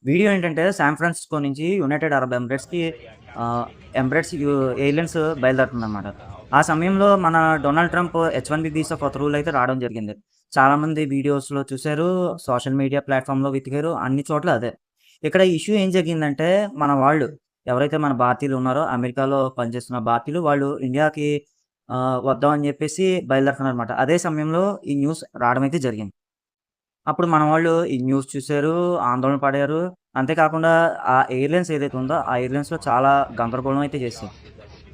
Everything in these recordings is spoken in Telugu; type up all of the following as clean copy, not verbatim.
వీడియో ఏంటంటే శాన్ ఫ్రాన్సిస్కో నుంచి యునైటెడ్ అరబ్ ఎమిరేట్స్‌కి ఎమిరేట్స్ ఎయిర్‌లైన్స్ బయలుదేరుతుందనమాట. ఆ సమయంలో మన డొనాల్డ్ ట్రంప్ హెచ్-1బీ వీసా కొత్త రూల్ అయితే రావడం జరిగింది. చాలామంది వీడియోస్‌లో చూసారు, సోషల్ మీడియా ప్లాట్‌ఫామ్‌లో వెతికారు, అన్ని చోట్ల అదే. ఇక్కడ ఇష్యూ ఏం జరిగిందంటే, మన వాళ్ళు ఎవరైతే మన భారతీయులు ఉన్నారో, అమెరికాలో పనిచేస్తున్న భారతీయులు వాళ్ళు ఇండియాకి వద్దాం అని చెప్పేసి బయలుదేరుతున్నారనమాట. అదే సమయంలో ఈ న్యూస్ రావడం అయితే జరిగింది. అప్పుడు మన వాళ్ళు ఈ న్యూస్ చూసారు, ఆందోళన పడారు. అంతేకాకుండా ఆ ఎయిర్‌లైన్స్ ఏదైతే ఉందో, ఆ ఎయిర్‌లైన్స్‌లో చాలా గందరగోళం అయితే చేశారు.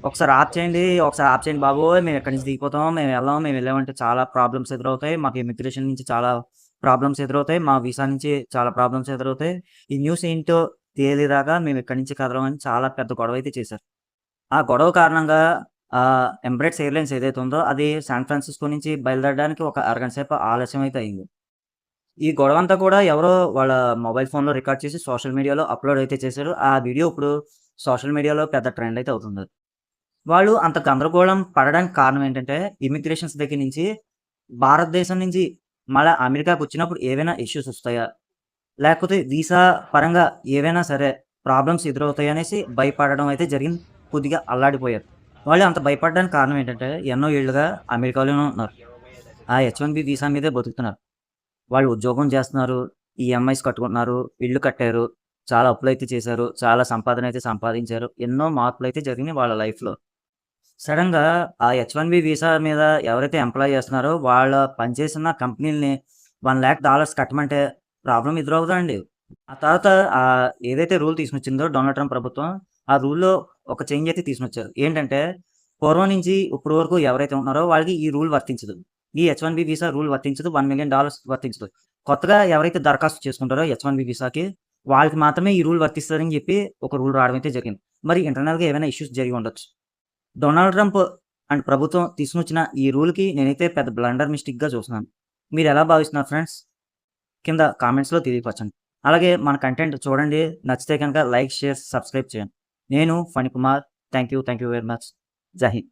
ఒకసారి ఆప్ చేయండి బాబోయ్! మేము ఇక్కడి నుంచి దిగిపోతాం. మేము వెళ్ళామంటే చాలా ప్రాబ్లమ్స్ ఎదురవుతాయి. మాకు ఇమిగ్రేషన్ నుంచి చాలా ప్రాబ్లమ్స్ ఎదురవుతాయి. మా వీసా నుంచి చాలా ప్రాబ్లమ్స్ ఎదురవుతాయి. ఈ న్యూస్ ఏంటో తేలేదాకా మేము ఇక్కడి నుంచి కదలమని చాలా పెద్ద గొడవ అయితే చేశారు. ఆ గొడవ కారణంగా ఎమిరేట్స్ ఎయిర్‌లైన్స్ ఏదైతే ఉందో, అది శాన్ ఫ్రాన్సిస్కో నుంచి బయలుదేరడానికి ఒక అరగంట సేపు ఆలస్యం అయితే అయింది. ఈ గొడవంతా కూడా ఎవరో వాళ్ళ మొబైల్ ఫోన్‌లో రికార్డ్ చేసి సోషల్ మీడియాలో అప్‌లోడ్ అయితే చేశారు. ఆ వీడియో ఇప్పుడు సోషల్ మీడియాలో పెద్ద ట్రెండ్ అయితే అవుతుంది. వాళ్ళు అంత గందరగోళం పడడానికి కారణం ఏంటంటే, ఇమిగ్రేషన్స్ దగ్గర నుంచి భారతదేశం నుంచి మళ్ళా అమెరికాకొచ్చినప్పుడు ఏవైనా ఇష్యూస్ వస్తాయా? లేకపోతే వీసా పరంగా ఏవైనా సరే ప్రాబ్లమ్స్ ఎదురవుతాయనేసి భయపడడం అయితే జరిగింది. కొద్దిగా అల్లాడిపోయారు. వాళ్ళు అంత భయపడడానికి కారణం ఏంటంటే, ఎన్నో ఏళ్లుగా అమెరికాలోనే ఉంటున్నారు. ఆ హెచ్-1బీ వీసా మీదే బతుకుతున్నారు. వాళ్ళు ఉద్యోగం చేస్తున్నారు. ఈఎంఐస్ కట్టుకుంటున్నారు. ఇల్లు కట్టారు. చాలా అప్పులైతే చేశారు. చాలా సంపాదనైతే సంపాదించారు. ఎన్నో మార్పులైతే జరిగినాయి వాళ్ళ లైఫ్‌లో. సడెన్‌గా ఆ హెచ్-1బీ వీసా మీద ఎవరైతే ఎంప్లాయ్ చేస్తున్నారో వాళ్ళ పనిచేసిన కంపెనీలని $1,00,000 కట్టమంటే ప్రాబ్లమ్ ఎదురవ్వదండి. ఆ తర్వాత ఏదైతే రూల్ తీసుకొచ్చిందో డొనాల్డ్ ట్రంప్ ప్రభుత్వం, ఆ రూల్‌లో ఒక చేంజ్ అయితే తీసుకొచ్చారు. ఏంటంటే పూర్వం నుంచి ఇప్పటి వరకు ఎవరైతే ఉంటున్నారో వాళ్ళకి ఈ రూల్ వర్తించదు. ఈ హెచ్-1బీ వీసా రూల్ వర్తించదు. $1,000,000 వర్తించదు. కొత్తగా ఎవరైతే దరఖాస్తు చేసుకుంటారో హెచ్-1బీ వీసాకి వాళ్ళకి మాత్రమే ఈ రూల్ వర్తిస్తదని చెప్పి ఒక రూల్ రావడం అయితే జరిగింది. మరి ఇంటర్నల్‌గా ఏమైనా ఇష్యూస్ జరిగి ఉండొచ్చు. డొనాల్డ్ ట్రంప్ అండ్ ప్రభుత్వం తీసుకొచ్చిన ఈ రూల్‌కి నేనైతే పెద్ద బ్లండర్ మిస్టేక్‌గా చూస్తున్నాను. మీరెలా భావిస్తున్నారు ఫ్రెండ్స్? కింద కామెంట్స్‌లో తెలియపరచండి. అలాగే మన కంటెంట్ చూడండి. నచ్చితే గనక లైక్, షేర్, సబ్స్క్రైబ్ చేయండి. నేను Phanikumar. Thank you very much. జై హింద్.